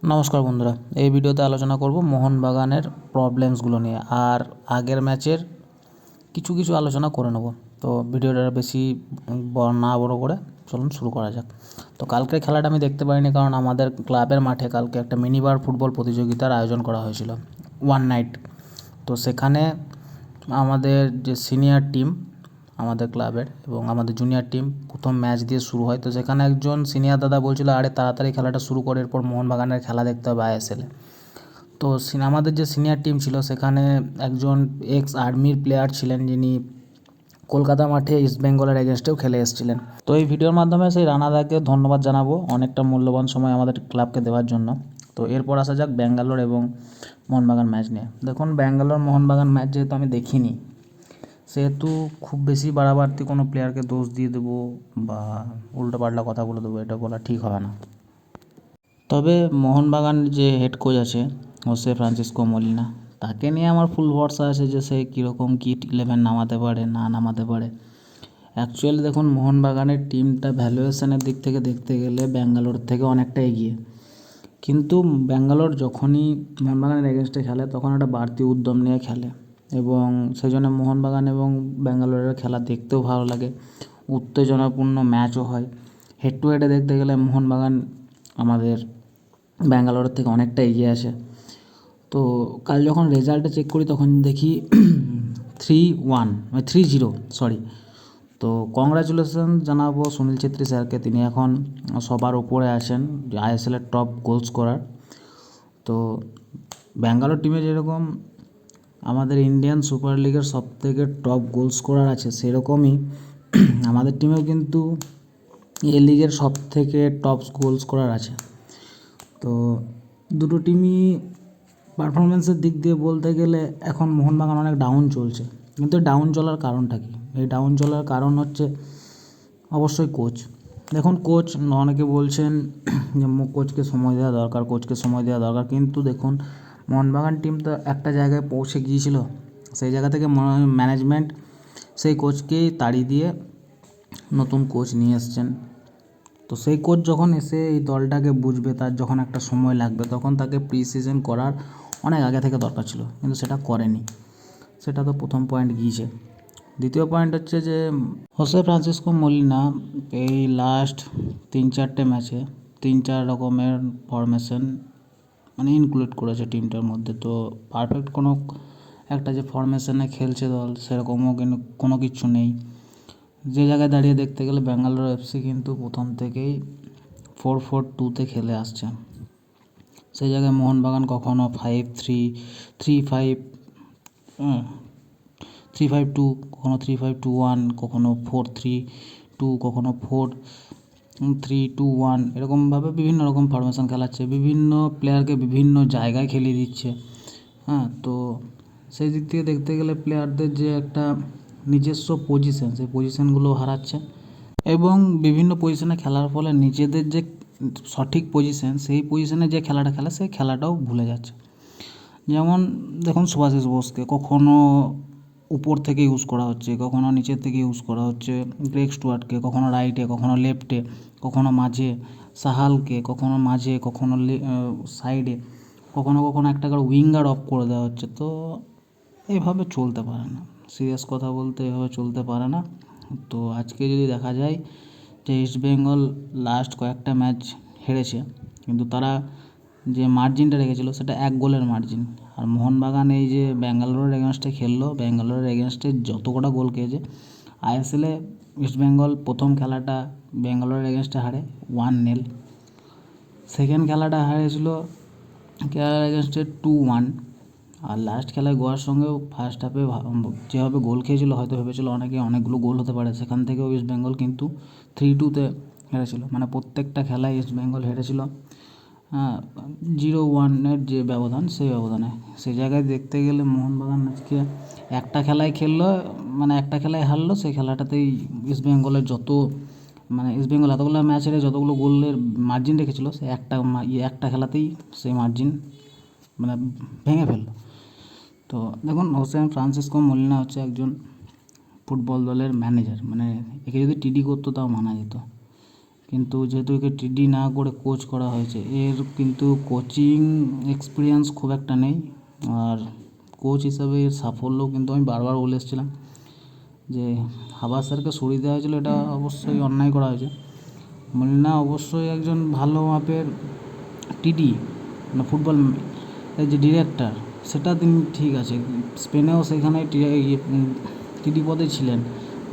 নমস্কার বন্ধুরা, এই ভিডিওতে আলোচনা করব মোহনবাগানের প্রবলেমসগুলো নিয়ে আর আগের ম্যাচের কিছু কিছু আলোচনা করে নেব। তো ভিডিওটা বেশি না বড় করে চলুন শুরু করা যাক। তো কালকের খেলাটা আমি দেখতে পাইনি, কারণ আমাদের ক্লাবের মাঠে কালকে একটা মিনিবার ফুটবল প্রতিযোগিতার আয়োজন করা হয়েছিল, ওয়ান নাইট। তো সেখানে আমাদের যে সিনিয়র টিম আমাদের ক্লাবের এবং আমাদের জুনিয়র টিম প্রথম ম্যাচ দিয়ে শুরু হয়। তো সেখানে একজন সিনিয়র দাদা বলছিল, আরে তাড়াতাড়ি খেলাটা শুরু করে, এরপর মোহনবাগানের খেলা দেখতে হবে আইএসএলে। তো আমাদের যে সিনিয়র টিম ছিল সেখানে একজন এক্স আর্মির প্লেয়ার ছিলেন, যিনি কলকাতা মাঠে ইস্ট বেঙ্গলের এগেনস্টেও খেলে এসেছিলেন। তো এই ভিডিওর মাধ্যমে সেই রানাদাকে ধন্যবাদ জানাবো অনেকটা মূল্যবান সময় আমাদের ক্লাবকে দেওয়ার জন্য। তো এরপর আসা যাক ব্যাঙ্গালোর এবং মোহনবাগান ম্যাচ নিয়ে। দেখুন, ব্যাঙ্গালোর মোহনবাগান ম্যাচ যেহেতু আমি দেখিনি, সেহেতু খুব বেশি বাড়াবাড়তি কোনো প্লেয়ারকে দোষ দিয়ে দেবো বা উল্টোপাল্টা কথা বলে দেবো, এটা বলা ঠিক হবে না। তবে মোহনবাগান যে হেড কোচ আছে হোসে ফ্রান্সিসকো মলিনা, তাকে নিয়ে আমার ফুল ভরসা আছে যে সে কীরকম কী 11 নামাতে পারে না নামাতে পারে। অ্যাকচুয়ালি দেখুন, মোহনবাগানের টিমটা ভ্যালুয়েশনের দিক থেকে দেখতে গেলে ব্যাঙ্গালোর থেকে অনেকটা এগিয়ে, কিন্তু ব্যাঙ্গালোর যখনই মোহনবাগানের এগেনস্টে খেলে তখন একটা বাড়তি উদ্যম নিয়ে খেলে এবং সেই জন্য মোহনবাগান এবং ব্যাঙ্গালোরের খেলা দেখতেও ভালো লাগে, উত্তেজনাপূর্ণ ম্যাচও হয়। হেড টু হেডে দেখতে গেলে মোহনবাগান আমাদের ব্যাঙ্গালোরের থেকে অনেকটা এগিয়ে আসে। তো কাল যখন রেজাল্টটা চেক করি তখন দেখি 3-1 মানে 3-0 সরি। তো কংগ্রাচুলেশন জানাবো সুনীল ছেত্রী স্যারকে, তিনি এখন সবার উপরে আছেন আইএসএলের টপ গোল স্কোরার। তো ব্যাঙ্গালোর টিমে যেরকম আমাদের ইন্ডিয়ান সুপার লিগের সবথেকে টপ গোল স্কোরার আছে, সেরকমই আমাদের টিমেও কিন্তু এ লিগের সবথেকে টপ গোল স্কোরার আছে। তো দুটো টিমই পারফরমেন্সের দিক দিয়ে বলতে গেলে এখন মোহনবাগান অনেক ডাউন চলছে, কিন্তু ডাউন চলার কারণটা কী? এই ডাউন চলার কারণ হচ্ছে অবশ্যই কোচ। দেখুন, কোচ অনেকে বলছেন যে কোচকে সময় দেওয়া দরকার, কোচকে সময় দেওয়া দরকার, কিন্তু দেখুন মোহনবাগান টিম তো একটা জায়গায় পৌঁছে গিয়েছিল, সেই জায়গা থেকে ম্যানেজমেন্ট সেই কোচকেই তাড়িয়ে দিয়ে নতুন কোচ নিয়ে এসছেন। তো সেই কোচ যখন এসে এই দলটাকে বুঝবে, তার যখন একটা সময় লাগবে, তখন তাকে প্রি সিজন করার অনেক আগে থেকে দরকার ছিল, কিন্তু সেটা করেনি। সেটা তো প্রথম পয়েন্ট গিয়েছে। দ্বিতীয় পয়েন্ট হচ্ছে যে হোসে ফ্রান্সিসকো মলিনা এই লাস্ট 3-4টে ম্যাচে 3-4 রকমের ফরমেশন মানে ইনক্লুড করেছে টিমটার মধ্যে। তো পারফেক্ট কোনো একটা যে ফরমেশনে খেলছে দল, সেরকমও কিন্তু কোনো কিছু নেই। যে জায়গায় দাঁড়িয়ে দেখতে গেলে ব্যাঙ্গালোর এফসি কিন্তু প্রথম থেকেই 4-4-2তে খেলে আসছে। সেই জায়গায় মোহনবাগান কখনও 5-3, 3-5, 3-5-2, কখনও 3-5-2-1, কখনও 4-3-2, কখনও 4-3-2-1, এরকমভাবে বিভিন্ন রকম ফরমেশন খেলাচ্ছে, বিভিন্ন প্লেয়ারকে বিভিন্ন জায়গায় খেলিয়ে দিচ্ছে। তো সেই দিক থেকে দেখতে গেলে প্লেয়ারদের যে একটা নিজস্ব পজিশন, সেই পজিশনগুলো হারাচ্ছে এবং বিভিন্ন পজিশনে খেলার ফলে নিজেদের যে সঠিক পজিশন, সেই পজিশনে যে খেলাটা খেলে সেই খেলাটাও ভুলে যাচ্ছে। যেমন দেখুন, সুভাশিস বোসকে কখনও উপর থেকে ইউজ করা হচ্ছে, কখনও নিচের থেকে ইউজ করা হচ্ছে, গ্রেগ স্টুয়ার্টকে কখনও রাইটে, কখনও লেফটে, কখনও মাঝে, সাহালকে কখনও মাঝে, কখনও সাইডে, কখনও কখনও একটা করে উইঙ্গার অফ করে দেওয়া হচ্ছে। তো এভাবে চলতে পারে না, সিরিয়াস কথা বলতে এভাবে চলতে পারে না। তো আজকে যদি দেখা যায় যে ইস্ট বেঙ্গল লাস্ট কয়েকটা ম্যাচ হেরেছে, কিন্তু তারা যে মার্জিনটা রেখেছিল সেটা 1 গোলের মার্জিন। আর মোহনবাগান এই যে ব্যাঙ্গালোরের এগেনস্টে খেললো, ব্যাঙ্গালোরের এগেনস্টে যত কটা গোল খেয়েছে, আইএসএলে ইস্ট বেঙ্গল প্রথম খেলাটা ব্যাঙ্গালোরের এগেনস্টে হারে 1-0, সেকেন্ড খেলাটা হারিয়েছিল কেরালার এগেনস্টে 2-1, আর লাস্ট খেলায় গোয়ার সঙ্গেও ফার্স্ট হাফে যেভাবে গোল খেয়েছিল হয়তো ভেবেছিল অনেকে অনেকগুলো গোল হতে পারে, সেখান থেকেও ইস্ট বেঙ্গল কিন্তু 3-2তে হেরেছিল। মানে প্রত্যেকটা খেলায় ইস্ট বেঙ্গল হেরেছিল 0-1-এর যে ব্যবধান, সেই ব্যবধানে। সেই জায়গায় দেখতে গেলে মোহনবাগান আজকে একটা খেলায় খেললো, মানে একটা খেলায় হারলো, সেই খেলাটাতেই ইস্ট বেঙ্গলের ইস্ট বেঙ্গল এতগুলো ম্যাচ হেরে যতগুলো গোলের মার্জিন রেখেছিল, সে একটা খেলাতেই সেই মার্জিন মানে ভেঙে ফেললো। তো দেখুন, হোসে ফ্রান্সিসকো মলিনা হচ্ছে একজন ফুটবল দলের ম্যানেজার, মানে একে যদি টিডি করতো তাও মানা যেত, কিন্তু যেহেতু একে টিডি না করে কোচ করা হয়েছে, এর কিন্তু কোচিং এক্সপিরিয়েন্স খুব একটা নেই। আর কোচ হিসাবে এর সাফল্যও কিন্তু আমি বারবার বলে এসেছিলাম যে হাবাস স্যারকে সরিয়ে দেওয়া হয়েছিল, এটা অবশ্যই অন্যায় করা হয়েছে। মলিনা অবশ্যই একজন ভালো মাপের টিডি, মানে ফুটবল এই যে ডিরেক্টর, সেটা তিনি ঠিক আছে, স্পেনেও সেখানে টিডি পদে ছিলেন,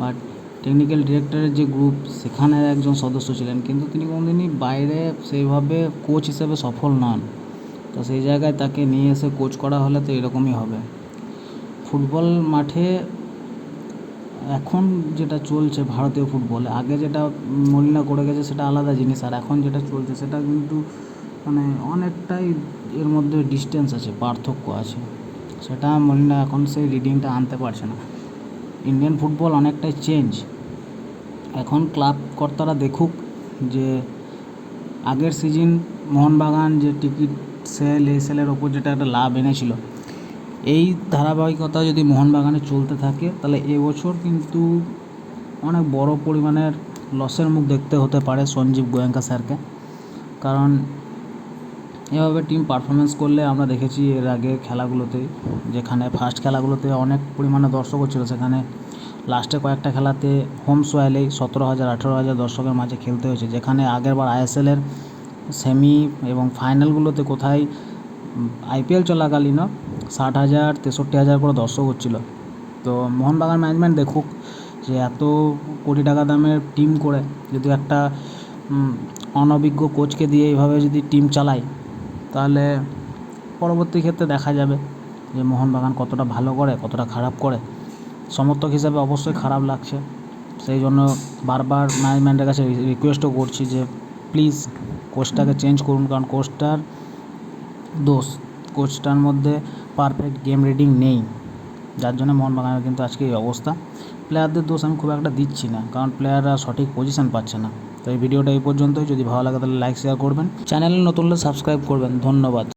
বাট টেকনিক্যাল ডিরেক্টরের যে গ্রুপ সেখানের একজন সদস্য ছিলেন, কিন্তু তিনি কোনোদিনই বাইরে সেইভাবে কোচ হিসেবে সফল নন। তো সেই জায়গায় তাকে নিয়ে এসে কোচ করা হলে তো এরকমই হবে। ফুটবল মাঠে এখন যেটা চলছে ভারতীয় ফুটবলে, আগে যেটা মলিনা করে গেছে সেটা আলাদা জিনিস, আর এখন যেটা চলছে সেটা কিন্তু মানে অনেকটাই এর মধ্যে ডিস্টেন্স আছে, পার্থক্য আছে। সেটা মলিনা এখন সেই রিডিংটা আনতে পারছে না। ইন্ডিয়ান ফুটবল অনেকটাই চেঞ্জ। এখন ক্লাব কর্তারা দেখুক যে আগের সিজন মোহনবাগান যে টিকিট সেল এই সেলের ওপর যেটা একটা লাভ এনেছিল, এই ধারাবাহিকতা যদি মোহনবাগানে চলতে থাকে তাহলে এবছর কিন্তু অনেক বড় পরিমাণের লসের মুখ দেখতে হতে পারে সঞ্জীব গোয়েঙ্কা স্যারকে। কারণ এভাবে টিম পারফরমেন্স করলে আমরা দেখেছি এর আগে খেলাগুলোতে, যেখানে ফার্স্ট খেলাগুলোতে অনেক পরিমাণে দর্শক ছিল, সেখানে লাস্টে কয়েকটা খেলাতে হোম সোয়েলেই 17,000 18,000 দর্শকের মাঝে খেলতে হয়েছে, যেখানে আগেরবার আইএসএলের সেমি এবং ফাইনালগুলোতে কোথায় আইপিএল চলাকালীনও 60,000 63,000 করে দর্শক হচ্ছিল। তো মোহনবাগান ম্যানেজমেন্ট দেখুক যে এত কোটি টাকা দামের টিম করে যদি একটা অনভিজ্ঞ কোচকে দিয়ে এইভাবে যদি টিম চালায়, তাহলে পরবর্তী ক্ষেত্রে দেখা যাবে যে মোহনবাগান কতটা ভালো করে কতটা খারাপ করে। সমর্থক হিসাবে অবশ্যই খারাপ লাগছে, সেই জন্য বারবার ম্যানেজমেন্টের কাছে রিকোয়েস্টও করছি যে প্লিজ কোচটাকে চেঞ্জ করুন, কারণ কোচটার দোষ, কোচটার মধ্যে পারফেক্ট গেম রিডিং নেই, যার জন্য মোহনবাগানের কিন্তু আজকে এই অবস্থা। প্লেয়ারদের দোষ আমি খুব একটা দিচ্ছি না, কারণ প্লেয়াররা সঠিক পজিশন পাচ্ছে না। তো এই ভিডিওটা এই পর্যন্তই। যদি ভালো লাগে তাহলে লাইক শেয়ার করবেন, চ্যানেলে নতুন হলে সাবস্ক্রাইব করবেন। ধন্যবাদ।